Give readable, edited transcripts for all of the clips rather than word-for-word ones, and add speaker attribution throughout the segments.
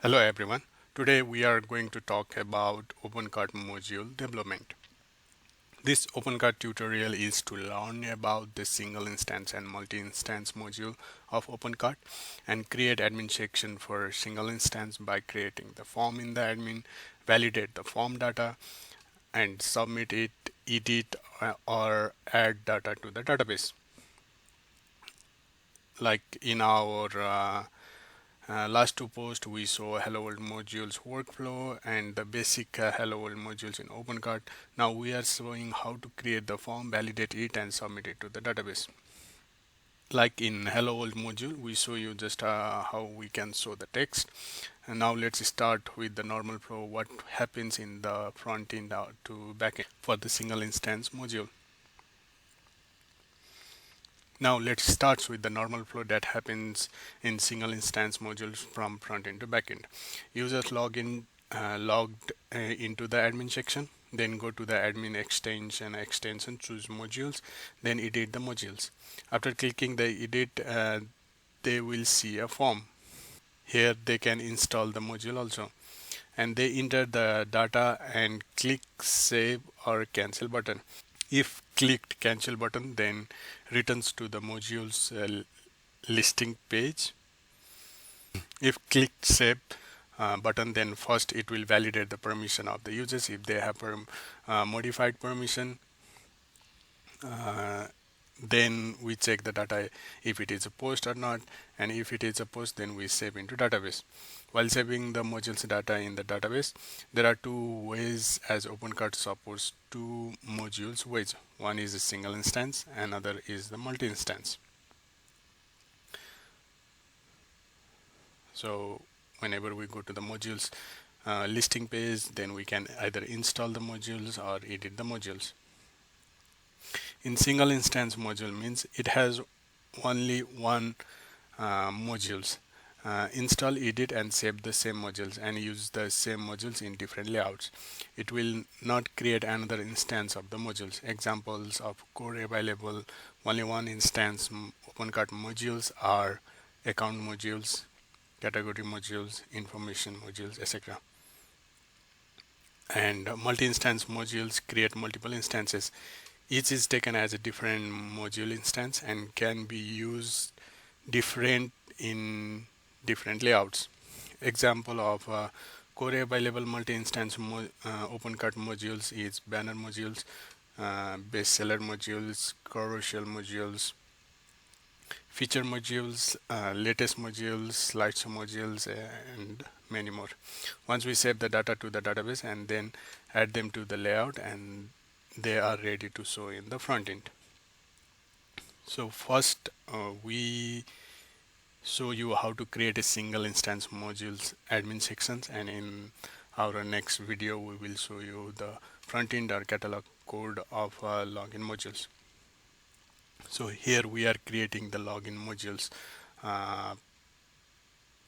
Speaker 1: Hello everyone. Today we are going to talk about OpenCart module development. This OpenCart tutorial is to learn about the single instance and multi-instance module of OpenCart and create admin section for single instance by creating the form in the admin, validate the form data and submit it, edit or add data to the database. Like in our last two posts, we saw Hello World modules workflow and the basic Hello World modules in OpenCart. Now we are showing how to create the form, validate it, and submit it to the database. Like in Hello World module, we show you just how we can show the text. And now let's start with the normal flow. What happens in the front end to back end for the single instance module. Now let's start with the normal flow that happens in single instance modules from front end to back end. Users logged into the admin section, then go to the admin extension, choose modules, then edit the modules. After clicking the edit, they will see a form. Here they can install the module also, and they enter the data and click save or cancel button. If clicked cancel button, then returns to the modules listing page. If clicked save button, then first it will validate the permission of the users. If they have modified permission, uh, then we check the data if it is a post or not, and if it is a post, then we save into database. While saving the modules data in the database, there are two ways as OpenCart supports two modules ways. One is a single instance, another is the multi-instance. So whenever we go to the modules listing page, then we can either install the modules or edit the modules. In single instance module means it has only one modules. Install, edit and save the same modules and use the same modules in different layouts. It will not create another instance of the modules. Examples of core available only one instance OpenCart modules are account modules, category modules, information modules, etc. And multi-instance modules create multiple instances. Each is taken as a different module instance and can be used different in different layouts. Example of core available multi-instance OpenCart modules is banner modules, bestseller modules, carousel modules, feature modules, latest modules, slideshow modules, and many more. Once we save the data to the database and then add them to the layout, and they are ready to show in the front end. So first we show you how to create a single instance modules admin sections, and in our next video we will show you the front end or catalog code of login modules. So here we are creating the login modules uh,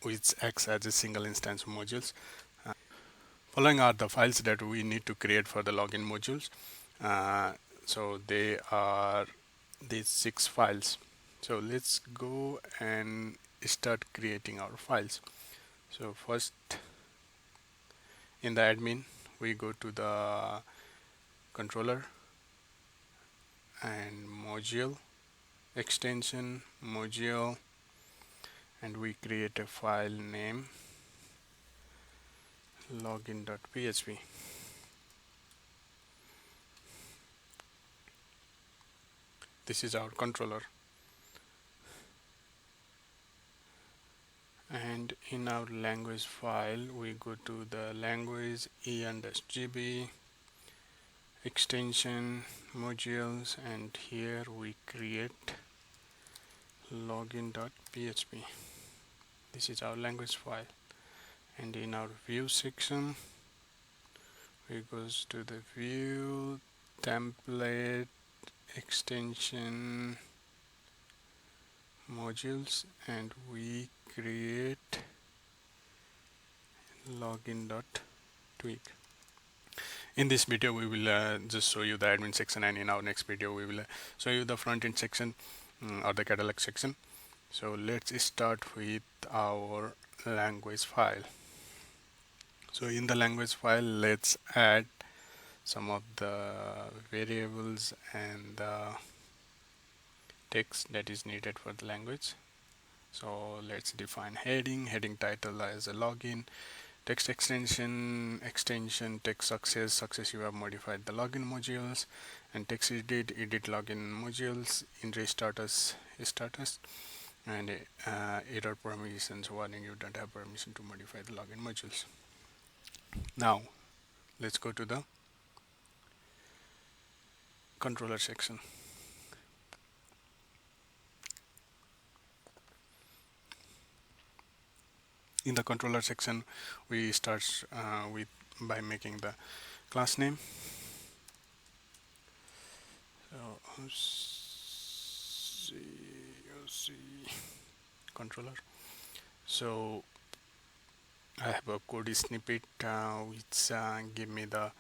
Speaker 1: which acts as a single instance modules. Following are the files that we need to create for the login modules. So they are these 6 files. So let's go and start creating our files. So first in the admin we go to the controller and module extension module, and we create a file name login.php. This is our controller, and in our language file we go to the language en-gb extension modules, and here we create login.php. This is our language file, and in our view section we goes to the view template extension modules, and we create login.twig. In this video we will just show you the admin section, and in our next video we will show you the front end section or the catalog section. So let's start with our language file. So in the language file, let's add some of the variables and the text that is needed for the language. So let's define heading title as a login, text extension text success you have modified the login modules, and text edit login modules, entry status, and error permissions warning, you don't have permission to modify the login modules. Now let's go to the controller section. In the controller section, we start with by making the class name. So C controller. So I have a code snippet which give me the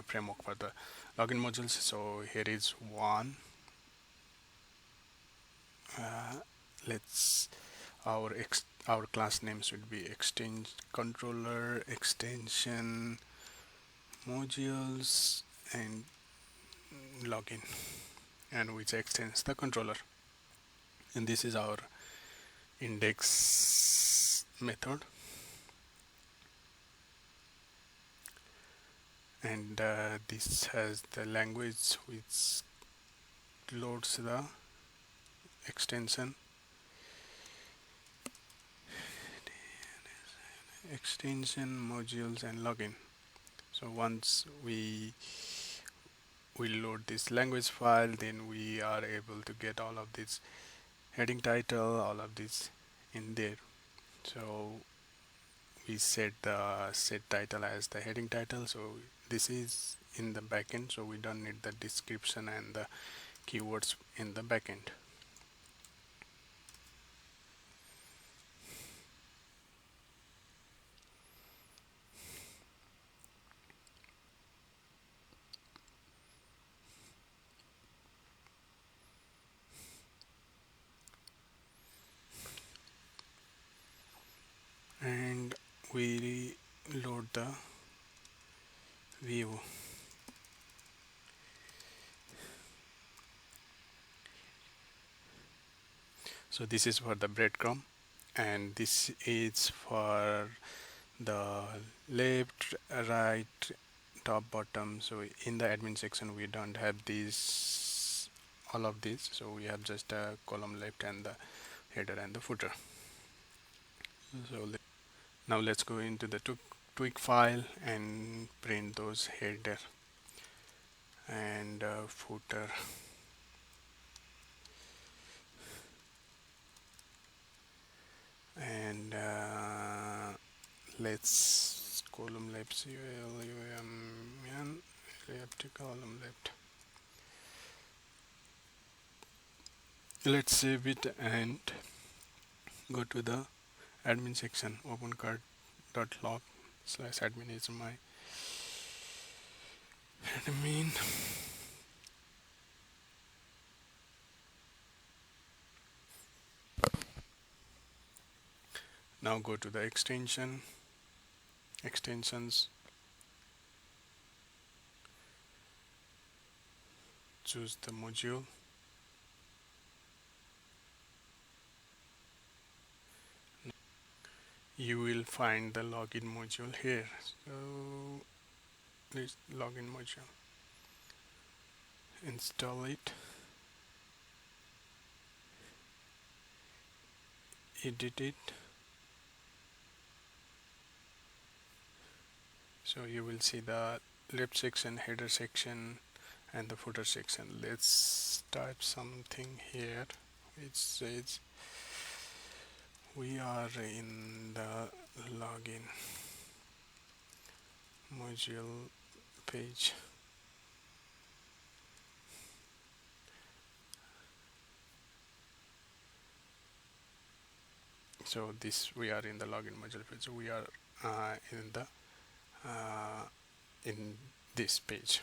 Speaker 1: framework for the login modules. So here is one. Let's our class name should be controller extension modules and login, and which extends the controller. And this is our index method. And this has the language which loads the extension modules and login. So once we load this language file, then we are able to get all of this heading title, all of this in there. So we set the set title as the heading title, so this is in the backend, so we don't need the description and the keywords in the backend. And we load the view. So this is for the breadcrumb, and this is for the left, right, top, bottom. So in the admin section we don't have these, all of these, so we have just a column left and the header and the footer. So now let's go into the twig file and print those header and footer. And let's column left left column left. Let's save it and go to the admin section. Open card.log/admin is my admin. Now go to the extensions, choose the module, you will find the login module here. So this login module, install it, edit it. So you will see the left section, header section, and the footer section. Let's type something here which says we are in the login module page. So this, we are in the login module page. So we are in this page.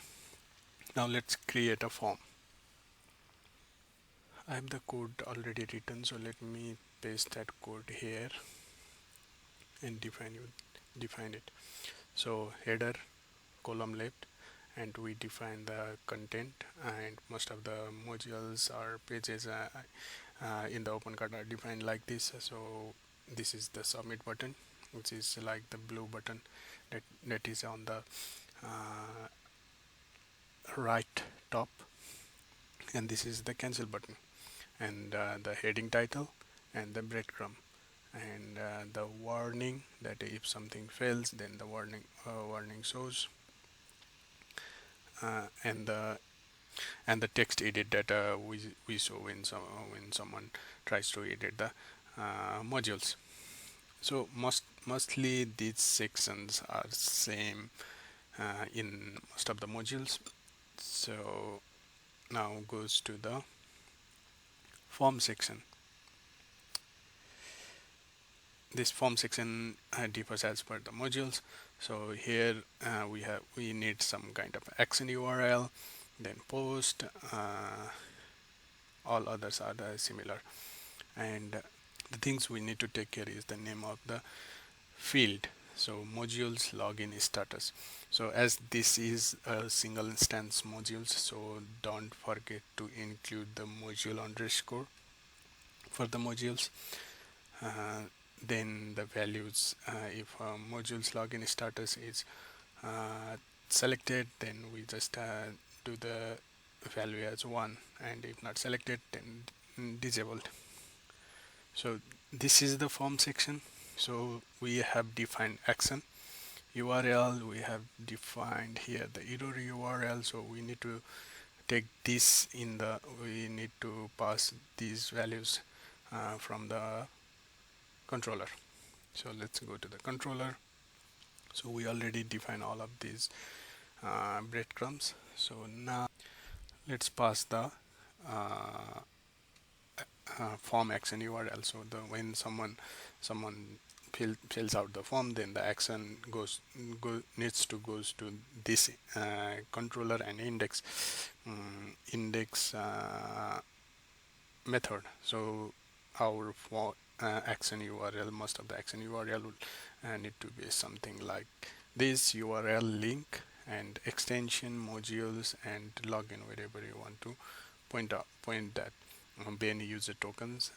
Speaker 1: Now let's create a form. I have the code already written, so let me paste that code here. and define it. So header, column left, and we define the content, and most of the modules or pages in the OpenCart are defined like this. So this is the submit button, which is like the blue button that is on the uh, right top, and this is the cancel button, and the heading title and the breadcrumb, and the warning that if something fails, then the warning shows, and the text edit that we show when someone tries to edit the modules. So mostly these sections are same in most of the modules. So now goes to the form section. This form section differs as per the modules. So here we need some kind of action URL, then post, all others are similar, and the things we need to take care is the name of the field. So modules login status. So as this is a single instance modules, so don't forget to include the module underscore for the modules. Then the values, if modules login status is selected, then we just do the value as 1, and if not selected, then disabled. So this is the form section. So we have defined action URL, we have defined here the error URL, so we need to take this we need to pass these values from the controller. So let's go to the controller. So we already defined all of these breadcrumbs. So now let's pass the uh, form action URL. So when someone fills out the form, then the action needs to goes to this controller and index method. So our action URL, most of the action URL would need to be something like this: URL link and extension modules and login, wherever you want to point that. Then user tokens,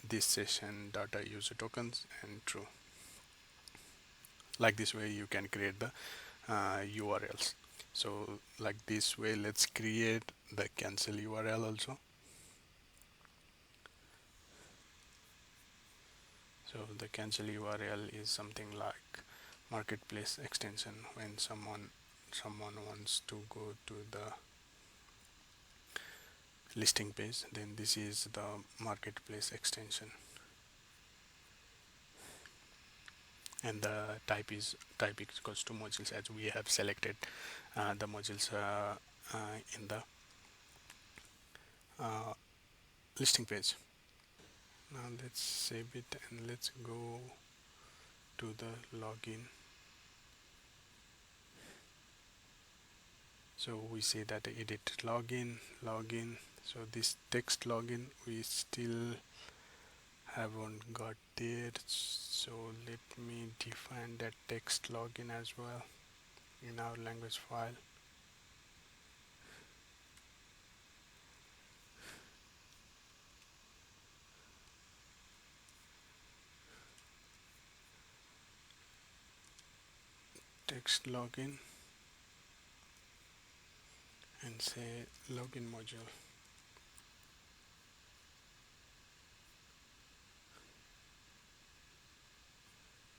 Speaker 1: this session data user tokens, and true. Like this way you can create the URLs. So like this way, let's create the cancel URL also. So the cancel URL is something like marketplace extension. When someone wants to go to the listing page, then this is the marketplace extension, and the type equals to modules, as we have selected the modules in the listing page. Now let's save it and let's go to the login. So we say that edit login. So this text login we still haven't got there, so let me define that text login as well in our language file. Text login and say login module.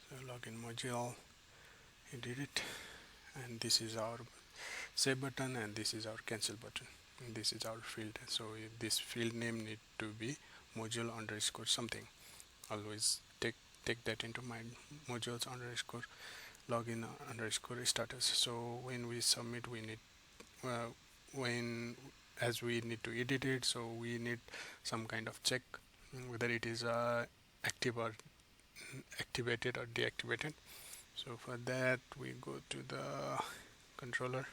Speaker 1: So login module, edit it, and this is our save button, and this is our cancel button, and this is our field. So this field name need to be module underscore something. Always take that into mind, modules underscore login underscore status. So when we submit, we need as we need to edit it, so we need some kind of check whether it is active or activated or deactivated. So for that we go to the controller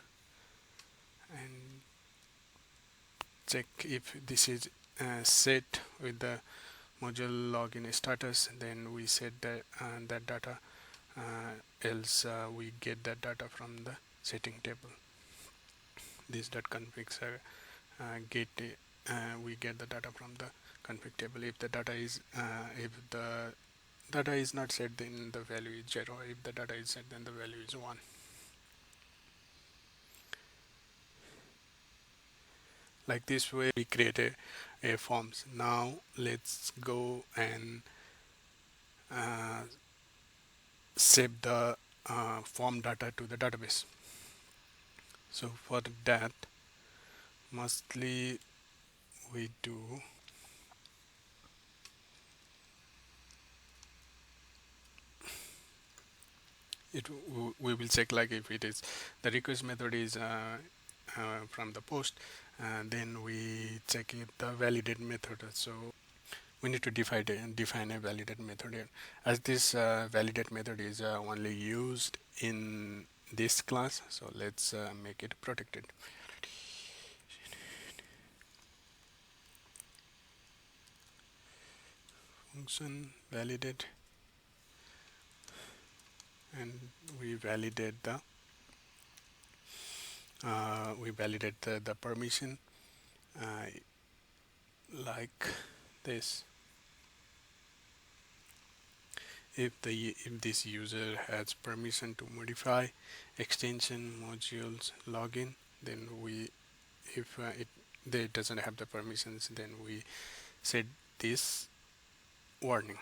Speaker 1: and check if this is set with the module login status, then we set that that data, else we get that data from the setting table. This dot configs get we get the data from the config table. If the data is if the data is not set, then the value is 0. If the data is set, then the value is 1. Like this way we create a forms. Now let's go and save the form data to the database. So for that, mostly we do it. We will check like if it is the request method is from the post, and then we check if the validate method. So we need to define a validate method here, as this validate method is only used in this class. So let's make it protected. Function validate, and we validate the permission like this. If this user has permission to modify extension modules login, then we if it they doesn't have the permissions, then we set this warning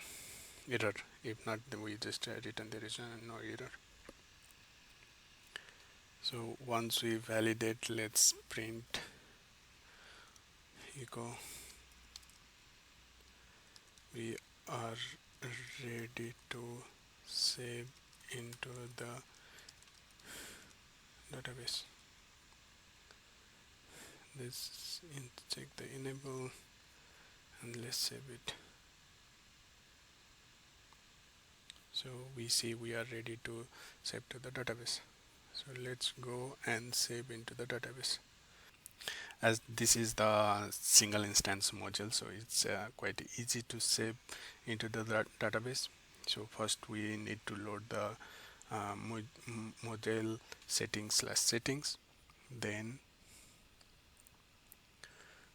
Speaker 1: error. If not, then we just return there is no error. So once we validate, let's print echo we are ready to save into the database. Let's check the enable and let's save it. So we see we are ready to save to the database. So let's go and save into the database. As this is the single instance module, so it's quite easy to save into the database. So first we need to load the module settings, then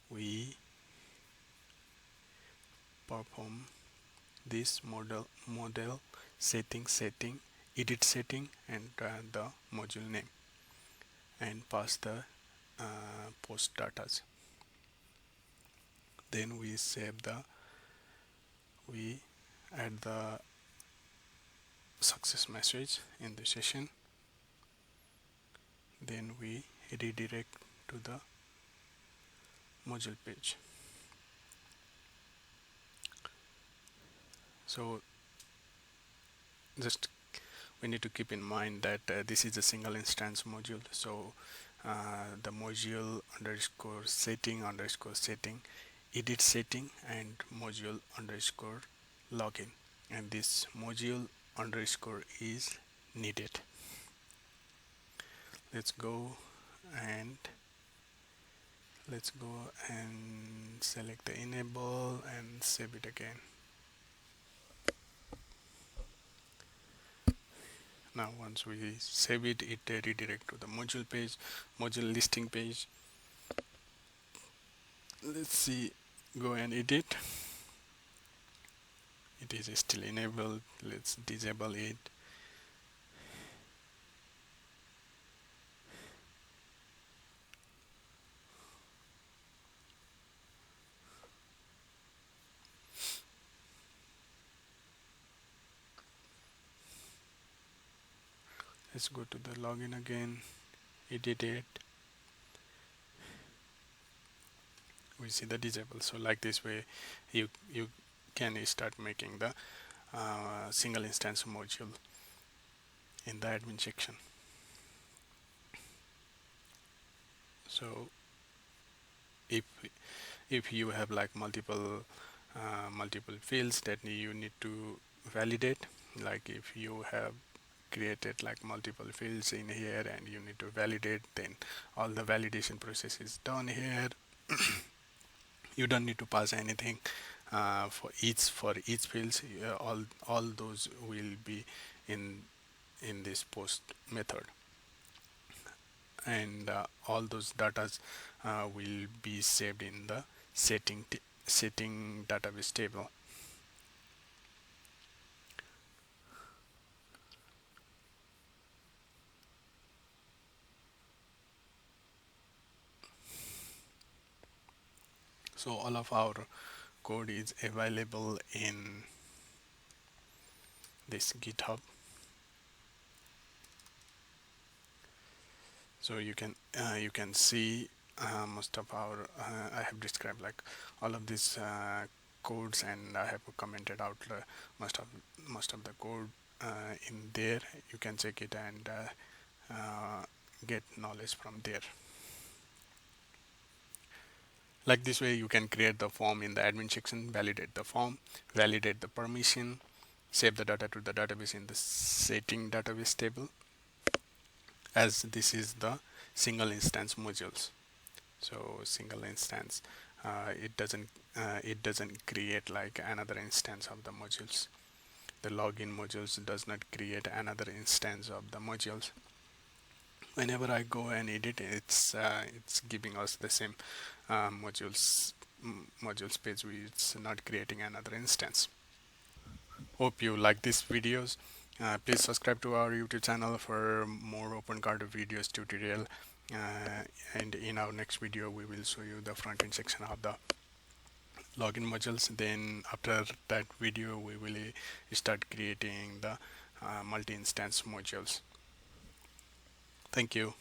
Speaker 1: we perform this model setting edit setting and the module name, and pass the post datas. Then we add the success message in the session, then we redirect to the module page. So just we need to keep in mind that this is a single instance module. So the module underscore setting edit setting and module underscore login, and this module underscore is needed. Let's go and select the enable and save it again. Now once we save it, it redirect to the module page, module listing page. Let's see, go and edit. It is still enabled. Let's disable it. Let's go to the login again, edit it. We see the disable. So like this way you can start making the single instance module in the admin section. So if you have like multiple fields that you need to validate, like if you have created like multiple fields in here and you need to validate, then all the validation process is done here. You don't need to pass anything for each fields, all those will be in this post method, and all those datas will be saved in the setting database table. So all of our code is available in this GitHub. So you can see most of our I have described like all of these codes, and I have commented out most of the code in there. You can check it and get knowledge from there. Like this way, you can create the form in the admin section, validate the form, validate the permission, save the data to the database in the setting database table, as this is the single instance modules. So single instance, it doesn't create like another instance of the modules. The login modules does not create another instance of the modules. Whenever I go and edit, it's giving us the same modules page. It's not creating another instance. Hope you like these videos. Please subscribe to our YouTube channel for more OpenCart videos tutorial. And in our next video, we will show you the front end section of the login modules. Then after that video, we will start creating the multi-instance modules. Thank you.